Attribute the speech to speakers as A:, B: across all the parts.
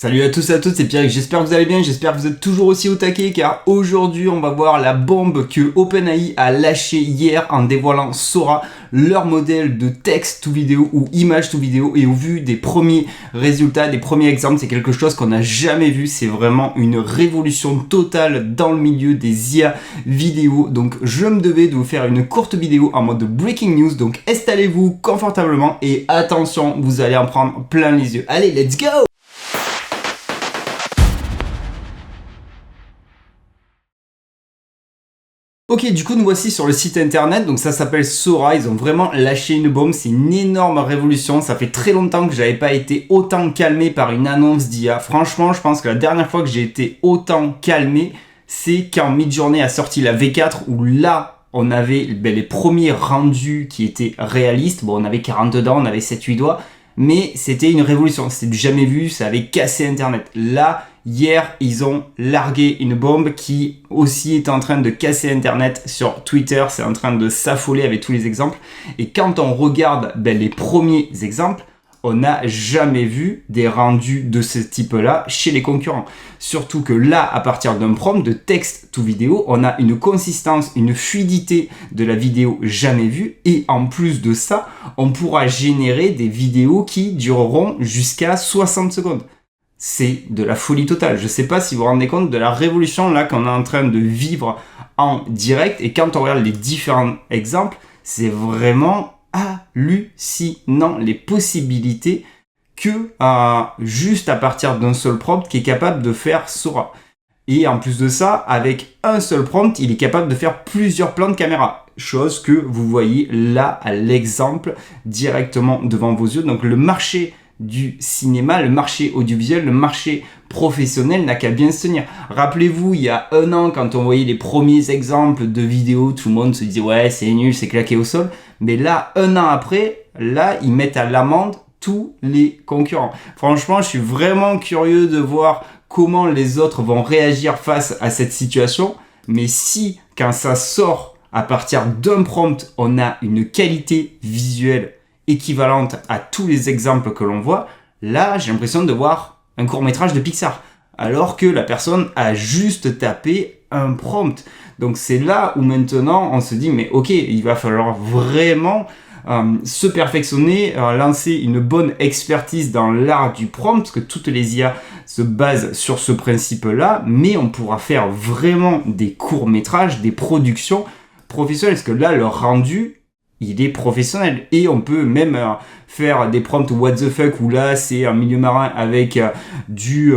A: Salut à tous et à toutes, c'est Pierre, j'espère que vous allez bien, j'espère que vous êtes toujours aussi au taquet car aujourd'hui on va voir la bombe que OpenAI a lâchée hier en dévoilant Sora, leur modèle de texte to vidéo ou image to vidéo, et au vu des premiers résultats, des premiers exemples, c'est quelque chose qu'on n'a jamais vu, c'est vraiment une révolution totale dans le milieu des IA vidéo. Donc je me devais de vous faire une courte vidéo en mode breaking news, donc installez-vous confortablement et attention, vous allez en prendre plein les yeux. Allez, let's go! Ok, du coup nous voici sur le site internet, donc ça s'appelle Sora, ils ont vraiment lâché une bombe, c'est une énorme révolution, ça fait très longtemps que j'avais pas été autant calmé par une annonce d'IA. Franchement, je pense que la dernière fois que j'ai été autant calmé, c'est quand Midjourney a sorti la V4, où là, on avait les premiers rendus qui étaient réalistes. Bon, on avait 40 dents, on avait 7-8 doigts, mais c'était une révolution, c'était du jamais vu, ça avait cassé internet. Là, hier, ils ont largué une bombe qui aussi est en train de casser internet sur Twitter, c'est en train de s'affoler avec tous les exemples. Et quand on regarde les premiers exemples, on n'a jamais vu des rendus de ce type-là chez les concurrents. Surtout que là, à partir d'un prompt de texte to vidéo, on a une consistance, une fluidité de la vidéo jamais vue. Et en plus de ça, on pourra générer des vidéos qui dureront jusqu'à 60 secondes. C'est de la folie totale. Je ne sais pas si vous vous rendez compte de la révolution là qu'on est en train de vivre en direct. Et quand on regarde les différents exemples, c'est vraiment hallucinant les possibilités que juste à partir d'un seul prompt qui est capable de faire Sora. Et en plus de ça, avec un seul prompt, il est capable de faire plusieurs plans de caméra. Chose que vous voyez là à l'exemple directement devant vos yeux. Donc le marché du cinéma, le marché audiovisuel, le marché professionnel n'a qu'à bien se tenir. Rappelez-vous, il y a un an, quand on voyait les premiers exemples de vidéos, tout le monde se disait ouais, c'est nul, c'est claqué au sol. Mais là, un an après, là, ils mettent à l'amende tous les concurrents. Franchement, je suis vraiment curieux de voir comment les autres vont réagir face à cette situation. Mais si, quand ça sort à partir d'un prompt, on a une qualité visuelle équivalente à tous les exemples que l'on voit, là, j'ai l'impression de voir un court-métrage de Pixar, alors que la personne a juste tapé un prompt. Donc c'est là où maintenant on se dit, mais ok, il va falloir vraiment se perfectionner, lancer une bonne expertise dans l'art du prompt, parce que toutes les IA se basent sur ce principe-là, mais on pourra faire vraiment des courts-métrages, des productions professionnelles, parce que là, le rendu, il est professionnel. Et on peut même faire des prompts what the fuck, où là, c'est un milieu marin avec du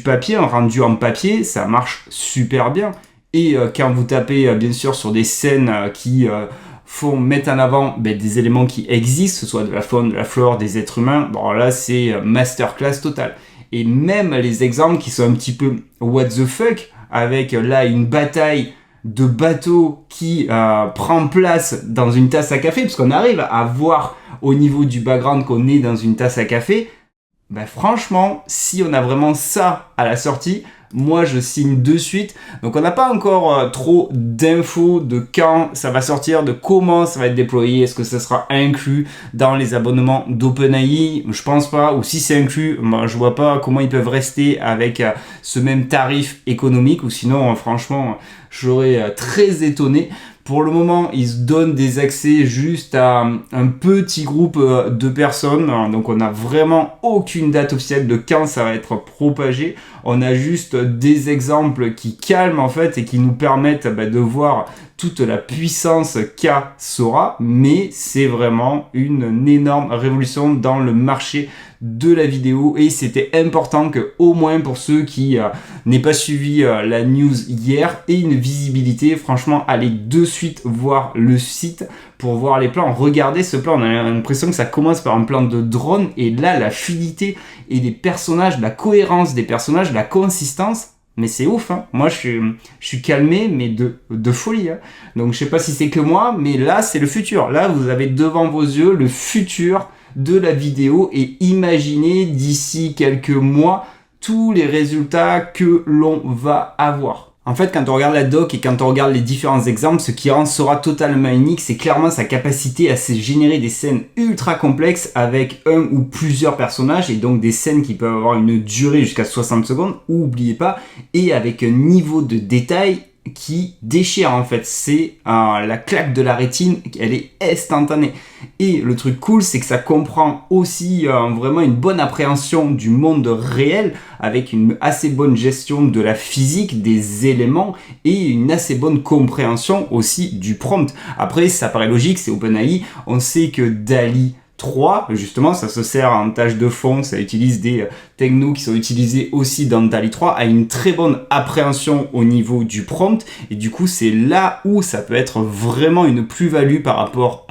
A: papier, un rendu en papier, ça marche super bien. Et quand vous tapez, bien sûr, sur des scènes qui mettre en avant des éléments qui existent, que ce soit de la faune, de la flore, des êtres humains, bon là, c'est masterclass total. Et même les exemples qui sont un petit peu what the fuck, avec là une bataille de bateaux qui prend place dans une tasse à café, parce qu'on arrive à voir au niveau du background qu'on est dans une tasse à café, franchement, si on a vraiment ça à la sortie, moi je signe de suite. Donc on n'a pas encore trop d'infos de quand ça va sortir, de comment ça va être déployé, est-ce que ça sera inclus dans les abonnements d'OpenAI, je pense pas, ou si c'est inclus, je vois pas comment ils peuvent rester avec ce même tarif économique, ou sinon franchement je serais très étonné. Pour le moment, ils se donnent des accès juste à un petit groupe de personnes. Donc, on n'a vraiment aucune date officielle de quand ça va être propagé. On a juste des exemples qui calment en fait et qui nous permettent de voir toute la puissance qu'a Sora. Mais c'est vraiment une énorme révolution dans le marché de la vidéo. Et c'était important que, au moins pour ceux qui n'aient pas suivi la news hier, aient une visibilité. Franchement, allez de suite voir le site pour voir les plans. Regardez ce plan, on a l'impression que ça commence par un plan de drone. Et là, la fluidité et des personnages, la cohérence des personnages, la consistance, mais c'est ouf, hein. Moi je suis calmé, mais de folie, hein. Donc je sais pas si c'est que moi, mais là c'est le futur. Là vous avez devant vos yeux le futur de la vidéo, et imaginez d'ici quelques mois tous les résultats que l'on va avoir. En fait, quand on regarde la doc et quand on regarde les différents exemples, ce qui rend Sora totalement unique, c'est clairement sa capacité à se générer des scènes ultra complexes avec un ou plusieurs personnages et donc des scènes qui peuvent avoir une durée jusqu'à 60 secondes, ou oubliez pas, et avec un niveau de détail qui déchire en fait. C'est la claque de la rétine, elle est instantanée. Et le truc cool, c'est que ça comprend aussi vraiment une bonne appréhension du monde réel avec une assez bonne gestion de la physique, des éléments et une assez bonne compréhension aussi du prompt. Après, ça paraît logique, c'est OpenAI. On sait que DALL-E 3, justement, ça se sert en tâche de fond, ça utilise des technos qui sont utilisés aussi dans DALL-E 3, a une très bonne appréhension au niveau du prompt, et du coup, c'est là où ça peut être vraiment une plus-value par rapport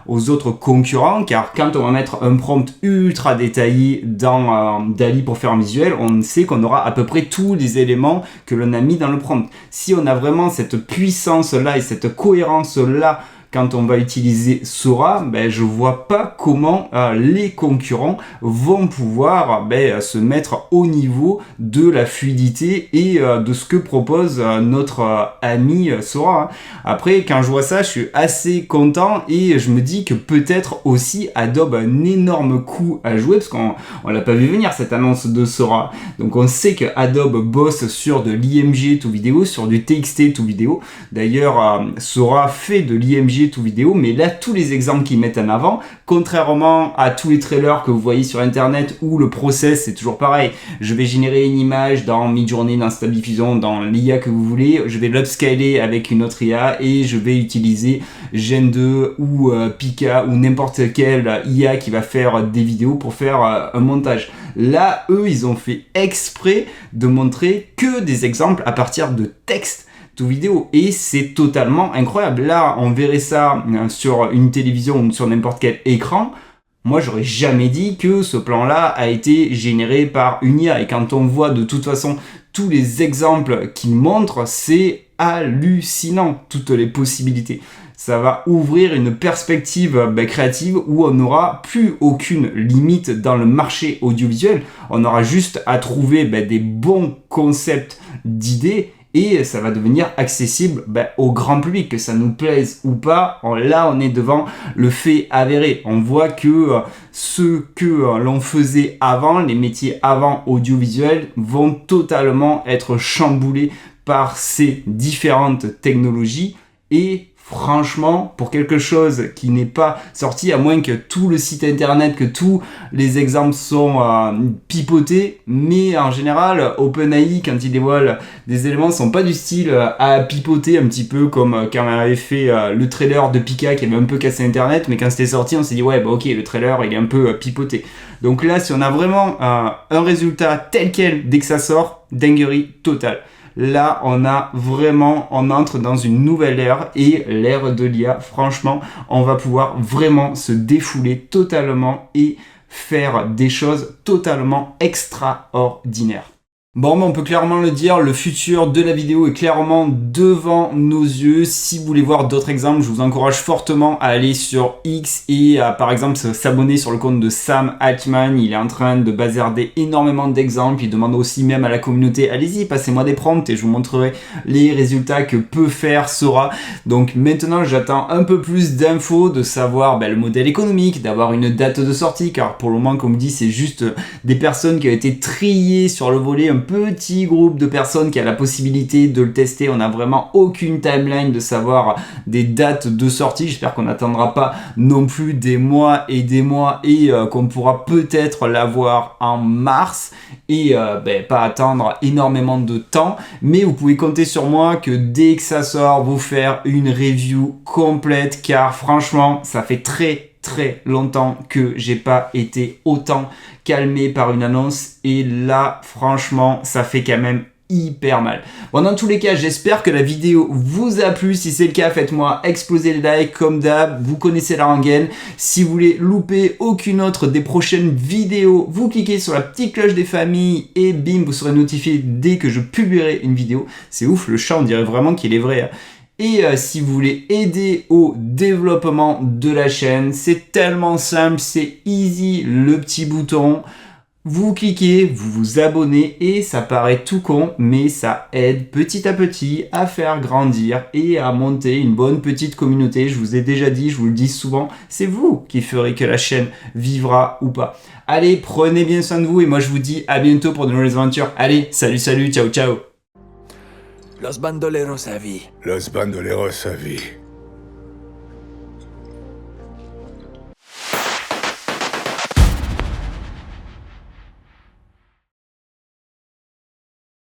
A: aux autres concurrents, car quand on va mettre un prompt ultra détaillé dans DALL-E pour faire un visuel, on sait qu'on aura à peu près tous les éléments que l'on a mis dans le prompt. Si on a vraiment cette puissance-là et cette cohérence-là quand on va utiliser Sora, je vois pas comment les concurrents vont pouvoir se mettre au niveau de la fluidité et de ce que propose notre ami Sora. Après, quand je vois ça, je suis assez content et je me dis que peut-être aussi Adobe a un énorme coup à jouer parce qu'on l'a pas vu venir cette annonce de Sora. Donc on sait que Adobe bosse sur de l'IMG to vidéo, sur du TXT to vidéo. D'ailleurs, Sora fait de l'IMG to vidéo, mais là tous les exemples qu'ils mettent en avant, contrairement à tous les trailers que vous voyez sur internet où le process c'est toujours pareil, je vais générer une image dans Midjourney, dans Stable Diffusion, dans l'IA que vous voulez, je vais l'upscaler avec une autre IA et je vais utiliser Gen 2 ou Pika ou n'importe quelle IA qui va faire des vidéos pour faire un montage. Là, eux, ils ont fait exprès de montrer que des exemples à partir de texte vidéo et c'est totalement incroyable. Là, on verrait ça sur une télévision ou sur n'importe quel écran. Moi, j'aurais jamais dit que ce plan-là a été généré par une IA. Et quand on voit de toute façon tous les exemples qu'il montre, c'est hallucinant, toutes les possibilités. Ça va ouvrir une perspective créative où on n'aura plus aucune limite dans le marché audiovisuel. On aura juste à trouver des bons concepts d'idées et ça va devenir accessible au grand public, que ça nous plaise ou pas. Là, on est devant le fait avéré. On voit que ce que l'on faisait avant, les métiers avant audiovisuels, vont totalement être chamboulés par ces différentes technologies. Et franchement, pour quelque chose qui n'est pas sorti, à moins que tout le site internet, que tous les exemples sont pipotés, mais en général, OpenAI, quand il dévoile des éléments, sont pas du style à pipoter, un petit peu comme quand on avait fait le trailer de Pika qui avait un peu cassé internet, mais quand c'était sorti, on s'est dit ouais, ok, le trailer il est un peu pipoté. Donc là, si on a vraiment un résultat tel quel dès que ça sort, dinguerie totale. Là, on entre dans une nouvelle ère et l'ère de l'IA. Franchement, on va pouvoir vraiment se défouler totalement et faire des choses totalement extraordinaires. Bon, on peut clairement le dire, le futur de la vidéo est clairement devant nos yeux. Si vous voulez voir d'autres exemples, je vous encourage fortement à aller sur X et à, par exemple, s'abonner sur le compte de Sam Altman. Il est en train de bazarder énormément d'exemples. Il demande aussi même à la communauté, allez-y, passez-moi des prompts et je vous montrerai les résultats que peut faire Sora. Donc maintenant, j'attends un peu plus d'infos, de savoir le modèle économique, d'avoir une date de sortie, car pour le moment, comme dit, c'est juste des personnes qui ont été triées sur le volet, un petit groupe de personnes qui a la possibilité de le tester. On n'a vraiment aucune timeline de savoir des dates de sortie. J'espère qu'on n'attendra pas non plus des mois et qu'on pourra peut-être l'avoir en mars et pas attendre énormément de temps. Mais vous pouvez compter sur moi que dès que ça sort, vous faire une review complète, car franchement, ça fait très longtemps que j'ai pas été autant calmé par une annonce et là franchement ça fait quand même hyper mal. Bon, dans tous les cas, j'espère que la vidéo vous a plu. Si c'est le cas, faites-moi exploser les likes comme d'hab. Vous connaissez la rengaine. Si vous voulez louper aucune autre des prochaines vidéos, vous cliquez sur la petite cloche des familles et bim, vous serez notifié dès que je publierai une vidéo. C'est ouf, le chat, on dirait vraiment qu'il est vrai. Et si vous voulez aider au développement de la chaîne, c'est tellement simple, c'est easy, le petit bouton. Vous cliquez, vous vous abonnez et ça paraît tout con, mais ça aide petit à petit à faire grandir et à monter une bonne petite communauté. Je vous ai déjà dit, je vous le dis souvent, c'est vous qui ferez que la chaîne vivra ou pas. Allez, prenez bien soin de vous et moi je vous dis à bientôt pour de nouvelles aventures. Allez, salut, ciao, ciao.
B: Los bandoleros à vie.
C: Los bandoleros à vie.